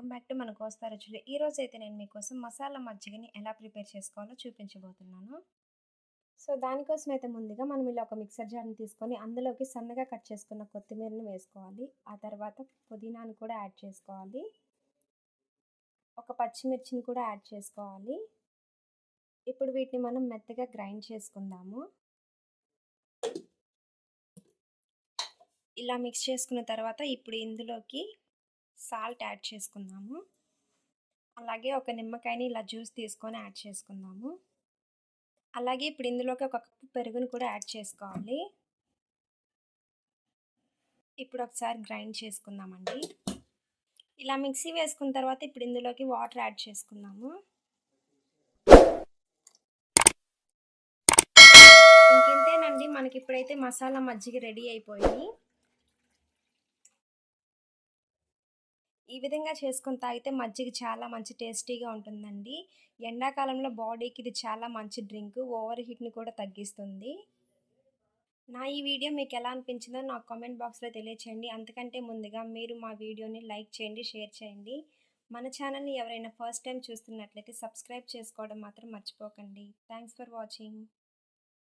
Welcome back to మన కోస్తా రుచులు. ఈరోజు అయితే నేను మీకోసం మసాలా మజ్జిగని ఎలా ప్రిపేర్ చేసుకోవాలో చూపించబోతున్నాను. సో దానికోసం అయితే ముందుగా మనం ఇలా ఒక మిక్సర్ జార్ని తీసుకొని అందులోకి సన్నగా కట్ చేసుకున్న కొత్తిమీరని వేసుకోవాలి. ఆ తర్వాత పుదీనాను కూడా యాడ్ చేసుకోవాలి. ఒక పచ్చిమిర్చిని కూడా యాడ్ చేసుకోవాలి. ఇప్పుడు వీటిని మనం మెత్తగా గ్రైండ్ చేసుకుందాము. ఇలా మిక్స్ చేసుకున్న తర్వాత ఇప్పుడు ఇందులోకి సాల్ట్ యాడ్ చేసుకుందాము. అలాగే ఒక నిమ్మకాయని ఇలా జ్యూస్ తీసుకొని యాడ్ చేసుకుందాము. అలాగే ఇప్పుడు ఇందులోకి ఒక కప్పు పెరుగుని కూడా యాడ్ చేసుకోవాలి. ఇప్పుడు ఒకసారి గ్రైండ్ చేసుకుందామండి. ఇలా మిక్సీ వేసుకున్న తర్వాత ఇప్పుడు ఇందులోకి వాటర్ యాడ్ చేసుకుందాము. ఇంకేంటేనండి, మనకి ఇప్పుడైతే మసాలా మజ్జిగ రెడీ అయిపోయింది. ఈ విధంగా చేసుకొని తాగితే మజ్జిగ చాలా మంచి టేస్టీగా ఉంటుందండి. ఎండాకాలంలో బాడీకి ఇది చాలా మంచి డ్రింక్. ఓవర్ హీట్ని కూడా తగ్గిస్తుంది. నా ఈ వీడియో మీకు ఎలా అనిపించిందో నాకు కామెంట్ బాక్స్లో తెలియచేయండి. అంతకంటే ముందుగా మీరు మా వీడియోని లైక్ చేయండి, షేర్ చేయండి. మన ఛానల్ని ఎవరైనా ఫస్ట్ టైం చూస్తున్నట్లయితే సబ్స్క్రైబ్ చేసుకోవడం మాత్రం మర్చిపోకండి. Thanks for watching.